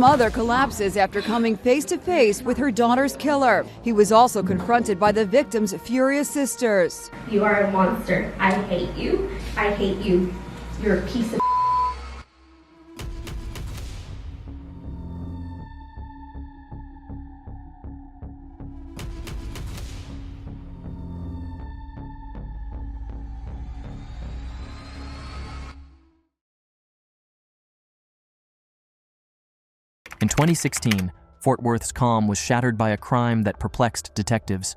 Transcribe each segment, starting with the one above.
Mother collapses after coming face to face with her daughter's killer. He was also confronted by the victim's furious sisters. You are a monster. I hate you. I hate you. You're a piece of In 2016, Fort Worth's calm was shattered by a crime that perplexed detectives.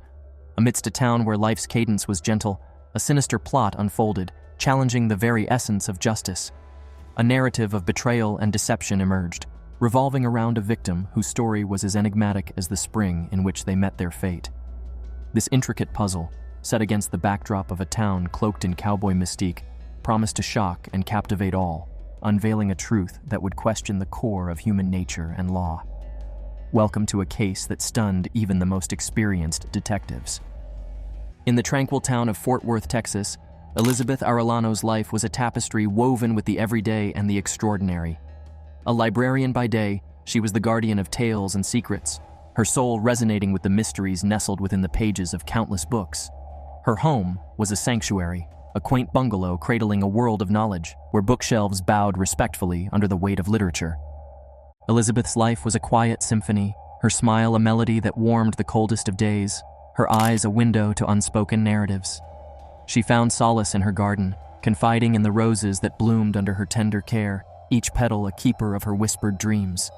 Amidst a town where life's cadence was gentle, a sinister plot unfolded, challenging the very essence of justice. A narrative of betrayal and deception emerged, revolving around a victim whose story was as enigmatic as the spring in which they met their fate. This intricate puzzle, set against the backdrop of a town cloaked in cowboy mystique, promised to shock and captivate all, unveiling a truth that would question the core of human nature and law. Welcome to a case that stunned even the most experienced detectives. In the tranquil town of Fort Worth, Texas, Elizabeth Arellano's life was a tapestry woven with the everyday and the extraordinary. A librarian by day, she was the guardian of tales and secrets, her soul resonating with the mysteries nestled within the pages of countless books. Her home was a sanctuary, a quaint bungalow cradling a world of knowledge, where bookshelves bowed respectfully under the weight of literature. Elizabeth's life was a quiet symphony, her smile a melody that warmed the coldest of days, her eyes a window to unspoken narratives. She found solace in her garden, confiding in the roses that bloomed under her tender care, each petal a keeper of her whispered dreams.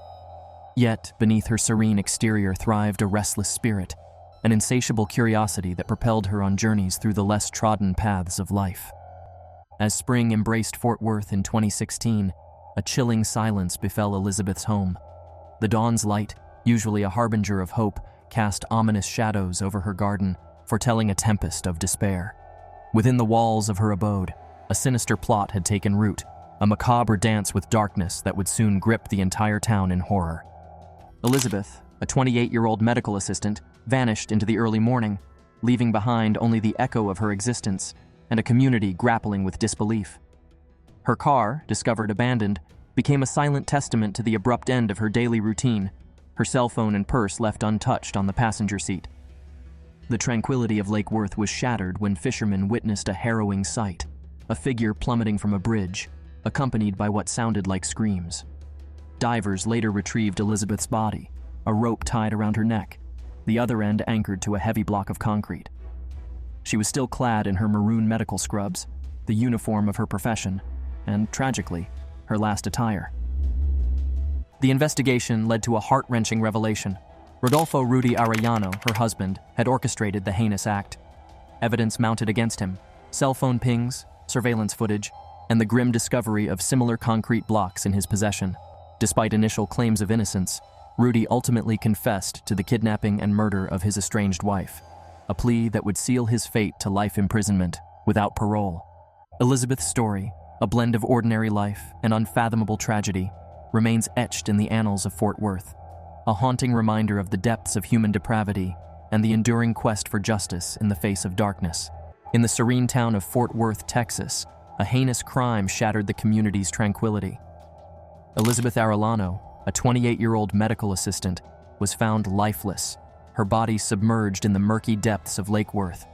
Yet, beneath her serene exterior thrived a restless spirit, an insatiable curiosity that propelled her on journeys through the less trodden paths of life. As spring embraced Fort Worth in 2016, a chilling silence befell Elizabeth's home. The dawn's light, usually a harbinger of hope, cast ominous shadows over her garden, foretelling a tempest of despair. Within the walls of her abode, a sinister plot had taken root, a macabre dance with darkness that would soon grip the entire town in horror. Elizabeth, a 28-year-old medical assistant, vanished into the early morning, leaving behind only the echo of her existence and a community grappling with disbelief. Her car, discovered abandoned, became a silent testament to the abrupt end of her daily routine, her cell phone and purse left untouched on the passenger seat. The tranquility of Lake Worth was shattered when fishermen witnessed a harrowing sight, a figure plummeting from a bridge, accompanied by what sounded like screams. Divers later retrieved Elizabeth's body, a rope tied around her neck, the other end anchored to a heavy block of concrete. She was still clad in her maroon medical scrubs, the uniform of her profession, and, tragically, her last attire. The investigation led to a heart-wrenching revelation. Rodolfo Rudy Arellano, her husband, had orchestrated the heinous act. Evidence mounted against him, cell phone pings, surveillance footage, and the grim discovery of similar concrete blocks in his possession. Despite initial claims of innocence, Rudy ultimately confessed to the kidnapping and murder of his estranged wife, a plea that would seal his fate to life imprisonment without parole. Elizabeth's story, a blend of ordinary life and unfathomable tragedy, remains etched in the annals of Fort Worth, a haunting reminder of the depths of human depravity and the enduring quest for justice in the face of darkness. In the serene town of Fort Worth, Texas, a heinous crime shattered the community's tranquility. Elizabeth Arellano, a 28-year-old medical assistant, was found lifeless, her body submerged in the murky depths of Lake Worth.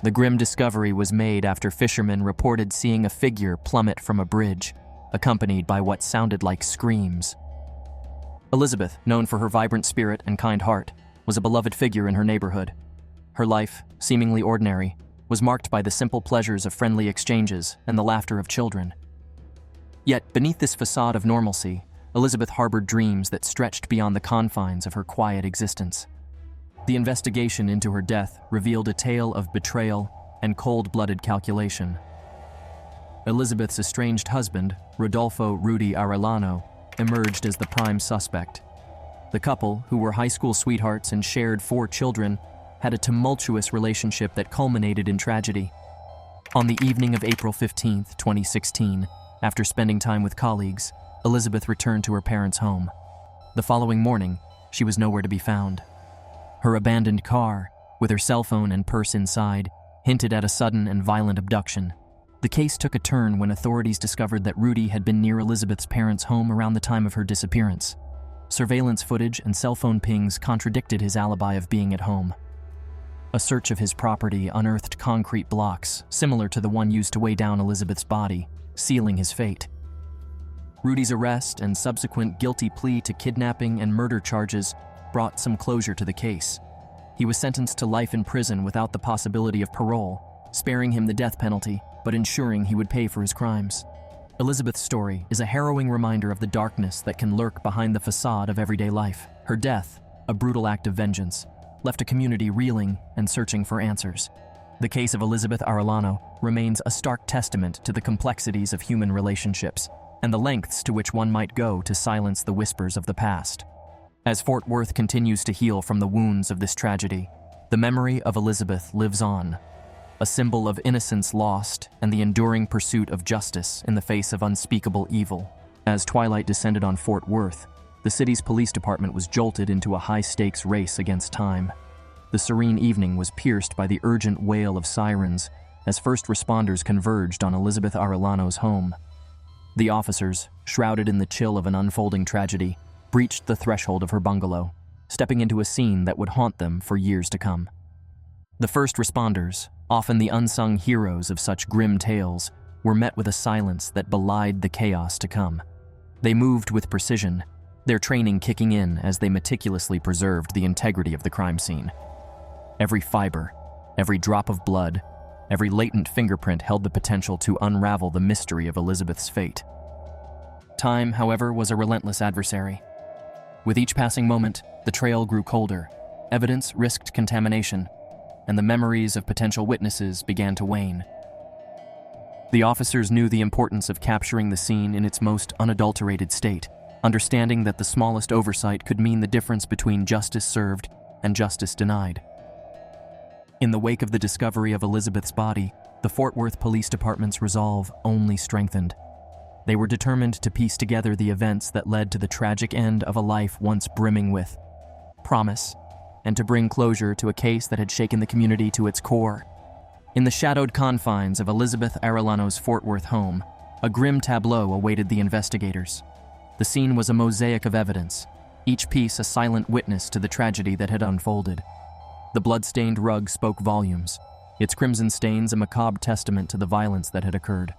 The grim discovery was made after fishermen reported seeing a figure plummet from a bridge, accompanied by what sounded like screams. Elizabeth, known for her vibrant spirit and kind heart, was a beloved figure in her neighborhood. Her life, seemingly ordinary, was marked by the simple pleasures of friendly exchanges and the laughter of children. Yet, beneath this facade of normalcy, Elizabeth harbored dreams that stretched beyond the confines of her quiet existence. The investigation into her death revealed a tale of betrayal and cold-blooded calculation. Elizabeth's estranged husband, Rodolfo Rudy Arellano, emerged as the prime suspect. The couple, who were high school sweethearts and shared 4 children, had a tumultuous relationship that culminated in tragedy. On the evening of April 15, 2016, after spending time with colleagues, Elizabeth returned to her parents' home. The following morning, she was nowhere to be found. Her abandoned car, with her cell phone and purse inside, hinted at a sudden and violent abduction. The case took a turn when authorities discovered that Rudy had been near Elizabeth's parents' home around the time of her disappearance. Surveillance footage and cell phone pings contradicted his alibi of being at home. A search of his property unearthed concrete blocks, similar to the one used to weigh down Elizabeth's body, sealing his fate. Rudy's arrest and subsequent guilty plea to kidnapping and murder charges brought some closure to the case. He was sentenced to life in prison without the possibility of parole, sparing him the death penalty, but ensuring he would pay for his crimes. Elizabeth's story is a harrowing reminder of the darkness that can lurk behind the facade of everyday life. Her death, a brutal act of vengeance, left a community reeling and searching for answers. The case of Elizabeth Arellano remains a stark testament to the complexities of human relationships and the lengths to which one might go to silence the whispers of the past. As Fort Worth continues to heal from the wounds of this tragedy, the memory of Elizabeth lives on, a symbol of innocence lost and the enduring pursuit of justice in the face of unspeakable evil. As twilight descended on Fort Worth, the city's police department was jolted into a high-stakes race against time. The serene evening was pierced by the urgent wail of sirens as first responders converged on Elizabeth Arellano's home. The officers, shrouded in the chill of an unfolding tragedy, breached the threshold of her bungalow, stepping into a scene that would haunt them for years to come. The first responders, often the unsung heroes of such grim tales, were met with a silence that belied the chaos to come. They moved with precision, their training kicking in as they meticulously preserved the integrity of the crime scene. Every fiber, every drop of blood, every latent fingerprint held the potential to unravel the mystery of Elizabeth's fate. Time, however, was a relentless adversary. With each passing moment, the trail grew colder, evidence risked contamination, and the memories of potential witnesses began to wane. The officers knew the importance of capturing the scene in its most unadulterated state, understanding that the smallest oversight could mean the difference between justice served and justice denied. In the wake of the discovery of Elizabeth's body, the Fort Worth Police Department's resolve only strengthened. They were determined to piece together the events that led to the tragic end of a life once brimming with promise, and to bring closure to a case that had shaken the community to its core. In the shadowed confines of Elizabeth Arellano's Fort Worth home, a grim tableau awaited the investigators. The scene was a mosaic of evidence, each piece a silent witness to the tragedy that had unfolded. The blood-stained rug spoke volumes, its crimson stains a macabre testament to the violence that had occurred.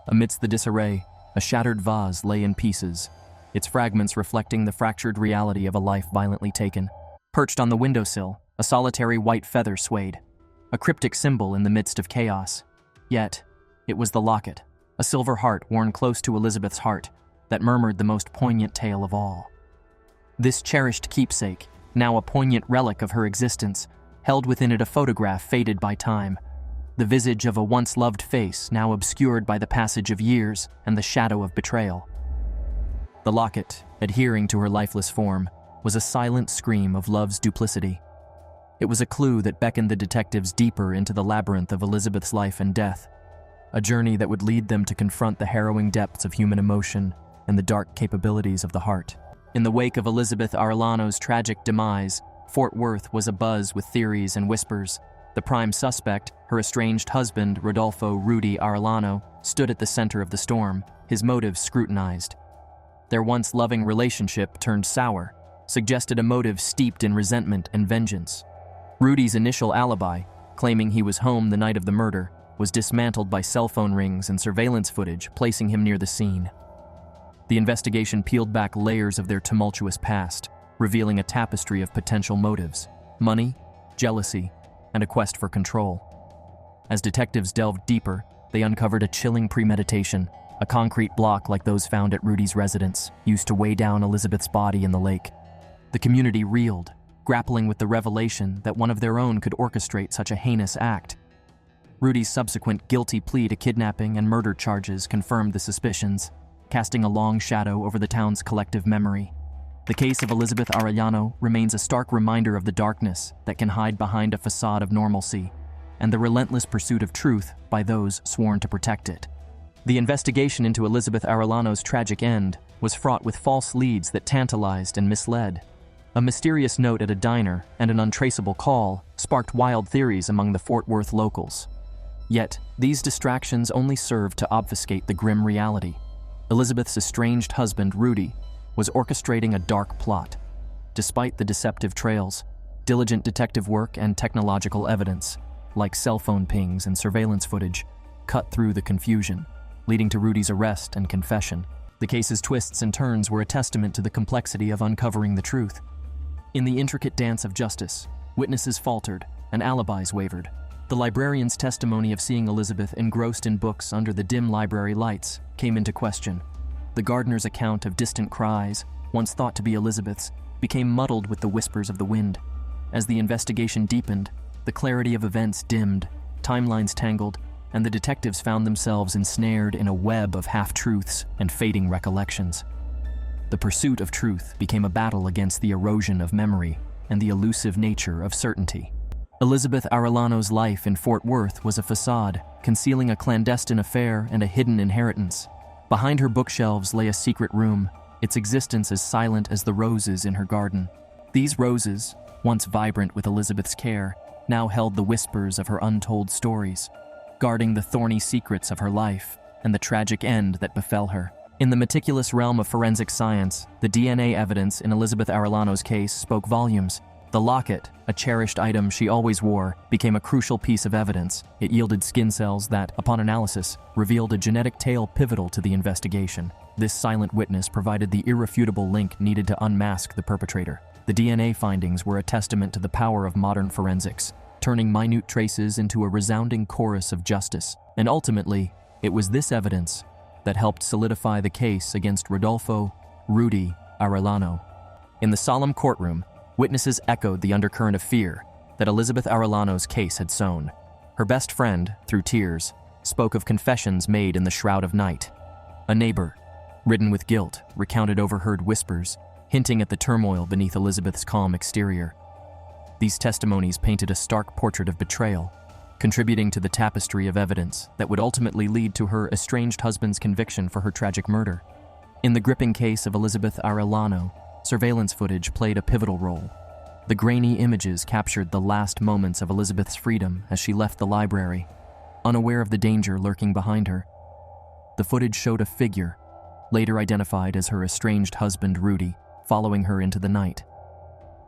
Amidst the disarray, a shattered vase lay in pieces, its fragments reflecting the fractured reality of a life violently taken. Perched on the windowsill, a solitary white feather swayed, a cryptic symbol in the midst of chaos. Yet, it was the locket, a silver heart worn close to Elizabeth's heart, that murmured the most poignant tale of all. This cherished keepsake, now a poignant relic of her existence, held within it a photograph faded by time, the visage of a once-loved face now obscured by the passage of years and the shadow of betrayal. The locket, adhering to her lifeless form, was a silent scream of love's duplicity. It was a clue that beckoned the detectives deeper into the labyrinth of Elizabeth's life and death, a journey that would lead them to confront the harrowing depths of human emotion and the dark capabilities of the heart. In the wake of Elizabeth Arellano's tragic demise, Fort Worth was abuzz with theories and whispers. The prime suspect, her estranged husband, Rodolfo Rudy Arellano, stood at the center of the storm, his motives scrutinized. Their once loving relationship turned sour, suggested a motive steeped in resentment and vengeance. Rudy's initial alibi, claiming he was home the night of the murder, was dismantled by cell phone rings and surveillance footage, placing him near the scene. The investigation peeled back layers of their tumultuous past, revealing a tapestry of potential motives: money, jealousy, and a quest for control. As detectives delved deeper, they uncovered a chilling premeditation, a concrete block like those found at Rudy's residence, used to weigh down Elizabeth's body in the lake. The community reeled, grappling with the revelation that one of their own could orchestrate such a heinous act. Rudy's subsequent guilty plea to kidnapping and murder charges confirmed the suspicions, casting a long shadow over the town's collective memory. The case of Elizabeth Arellano remains a stark reminder of the darkness that can hide behind a facade of normalcy, and the relentless pursuit of truth by those sworn to protect it. The investigation into Elizabeth Arellano's tragic end was fraught with false leads that tantalized and misled. A mysterious note at a diner and an untraceable call sparked wild theories among the Fort Worth locals. Yet, these distractions only served to obfuscate the grim reality. Elizabeth's estranged husband, Rudy, was orchestrating a dark plot. Despite the deceptive trails, diligent detective work and technological evidence, like cell phone pings and surveillance footage, cut through the confusion, leading to Rudy's arrest and confession. The case's twists and turns were a testament to the complexity of uncovering the truth. In the intricate dance of justice, witnesses faltered and alibis wavered. The librarian's testimony of seeing Elizabeth engrossed in books under the dim library lights came into question. The gardener's account of distant cries, once thought to be Elizabeth's, became muddled with the whispers of the wind. As the investigation deepened, the clarity of events dimmed, timelines tangled, and the detectives found themselves ensnared in a web of half-truths and fading recollections. The pursuit of truth became a battle against the erosion of memory and the elusive nature of certainty. Elizabeth Arellano's life in Fort Worth was a facade, concealing a clandestine affair and a hidden inheritance. Behind her bookshelves lay a secret room, its existence as silent as the roses in her garden. These roses, once vibrant with Elizabeth's care, now held the whispers of her untold stories, guarding the thorny secrets of her life and the tragic end that befell her. In the meticulous realm of forensic science, the DNA evidence in Elizabeth Arellano's case spoke volumes. The locket, a cherished item she always wore, became a crucial piece of evidence. It yielded skin cells that, upon analysis, revealed a genetic tale pivotal to the investigation. This silent witness provided the irrefutable link needed to unmask the perpetrator. The DNA findings were a testament to the power of modern forensics, turning minute traces into a resounding chorus of justice. And ultimately, it was this evidence that helped solidify the case against Rodolfo Rudy Arellano. In the solemn courtroom, witnesses echoed the undercurrent of fear that Elizabeth Arellano's case had sown. Her best friend, through tears, spoke of confessions made in the shroud of night. A neighbor, ridden with guilt, recounted overheard whispers, hinting at the turmoil beneath Elizabeth's calm exterior. These testimonies painted a stark portrait of betrayal, contributing to the tapestry of evidence that would ultimately lead to her estranged husband's conviction for her tragic murder. In the gripping case of Elizabeth Arellano, surveillance footage played a pivotal role. The grainy images captured the last moments of Elizabeth's freedom as she left the library, unaware of the danger lurking behind her. The footage showed a figure, later identified as her estranged husband Rudy, following her into the night.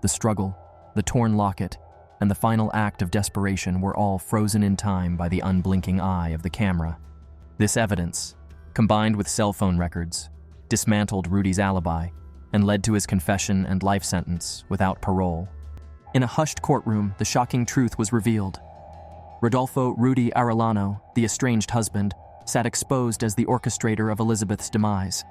The struggle, the torn locket, and the final act of desperation were all frozen in time by the unblinking eye of the camera. This evidence, combined with cell phone records, dismantled Rudy's alibi and led to his confession and life sentence without parole. In a hushed courtroom, the shocking truth was revealed. Rodolfo Rudy Arellano, the estranged husband, sat exposed as the orchestrator of Elizabeth's demise.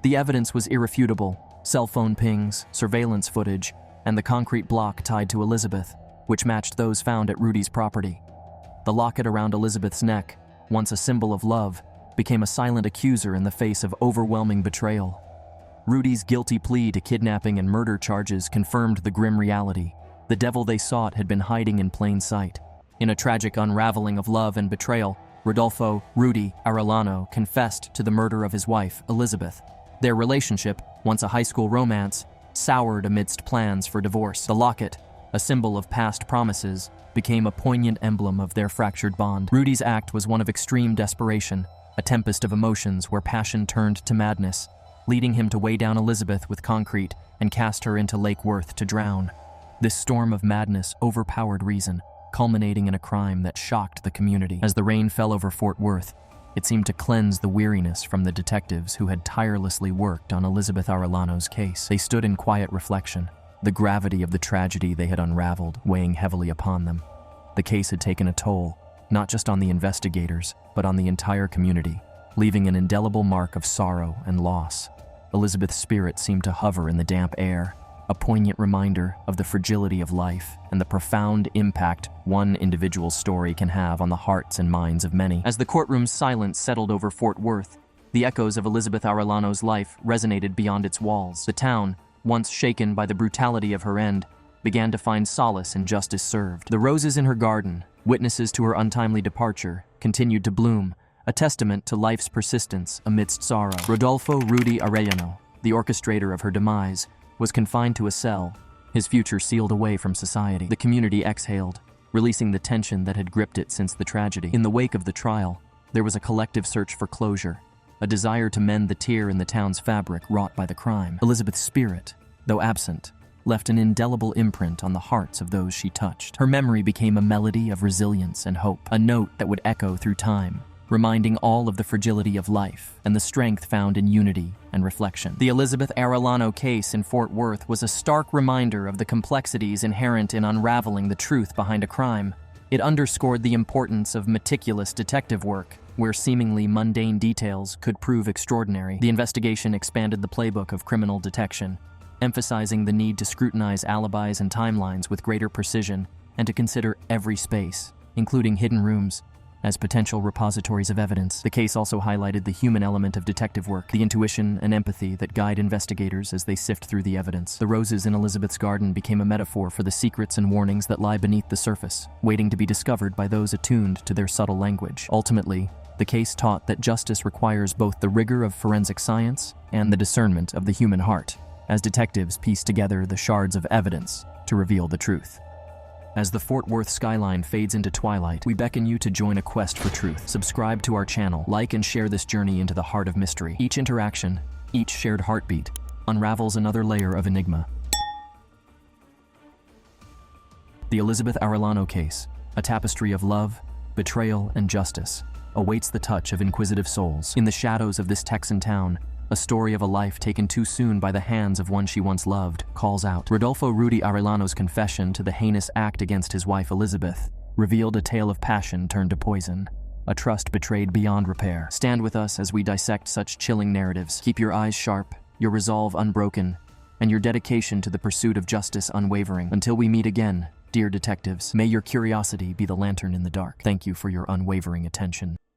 The evidence was irrefutable: cell phone pings, surveillance footage, and the concrete block tied to Elizabeth, which matched those found at Rudy's property. The locket around Elizabeth's neck, once a symbol of love, became a silent accuser in the face of overwhelming betrayal. Rudy's guilty plea to kidnapping and murder charges confirmed the grim reality. The devil they sought had been hiding in plain sight. In a tragic unraveling of love and betrayal, Rodolfo Rudy Arellano confessed to the murder of his wife, Elizabeth. Their relationship, once a high school romance, soured amidst plans for divorce. The locket, a symbol of past promises, became a poignant emblem of their fractured bond. Rudy's act was one of extreme desperation, a tempest of emotions where passion turned to madness, leading him to weigh down Elizabeth with concrete and cast her into Lake Worth to drown. This storm of madness overpowered reason, culminating in a crime that shocked the community. As the rain fell over Fort Worth, it seemed to cleanse the weariness from the detectives who had tirelessly worked on Elizabeth Arellano's case. They stood in quiet reflection, the gravity of the tragedy they had unraveled weighing heavily upon them. The case had taken a toll, not just on the investigators, but on the entire community, leaving an indelible mark of sorrow and loss. Elizabeth's spirit seemed to hover in the damp air, a poignant reminder of the fragility of life and the profound impact one individual's story can have on the hearts and minds of many. As the courtroom's silence settled over Fort Worth, the echoes of Elizabeth Arellano's life resonated beyond its walls. The town, once shaken by the brutality of her end, began to find solace in justice served. The roses in her garden, witnesses to her untimely departure, continued to bloom, a testament to life's persistence amidst sorrow. Rodolfo Rudy Arellano, the orchestrator of her demise, was confined to a cell, his future sealed away from society. The community exhaled, releasing the tension that had gripped it since the tragedy. In the wake of the trial, there was a collective search for closure, a desire to mend the tear in the town's fabric wrought by the crime. Elizabeth's spirit, though absent, left an indelible imprint on the hearts of those she touched. Her memory became a melody of resilience and hope, a note that would echo through time, reminding all of the fragility of life and the strength found in unity and reflection. The Elizabeth Arellano case in Fort Worth was a stark reminder of the complexities inherent in unraveling the truth behind a crime. It underscored the importance of meticulous detective work, where seemingly mundane details could prove extraordinary. The investigation expanded the playbook of criminal detection, emphasizing the need to scrutinize alibis and timelines with greater precision and to consider every space, including hidden rooms, as potential repositories of evidence. The case also highlighted the human element of detective work, the intuition and empathy that guide investigators as they sift through the evidence. The roses in Elizabeth's garden became a metaphor for the secrets and warnings that lie beneath the surface, waiting to be discovered by those attuned to their subtle language. Ultimately, the case taught that justice requires both the rigor of forensic science and the discernment of the human heart, as detectives piece together the shards of evidence to reveal the truth. As the Fort Worth skyline fades into twilight, we beckon you to join a quest for truth. Subscribe to our channel, like and share this journey into the heart of mystery. Each interaction, each shared heartbeat, unravels another layer of enigma. The Elizabeth Arellano case, a tapestry of love, betrayal, and justice, awaits the touch of inquisitive souls. In the shadows of this Texan town, a story of a life taken too soon by the hands of one she once loved calls out. Rodolfo Rudy Arellano's confession to the heinous act against his wife Elizabeth revealed a tale of passion turned to poison, a trust betrayed beyond repair. Stand with us as we dissect such chilling narratives. Keep your eyes sharp, your resolve unbroken, and your dedication to the pursuit of justice unwavering. Until we meet again, dear detectives, may your curiosity be the lantern in the dark. Thank you for your unwavering attention.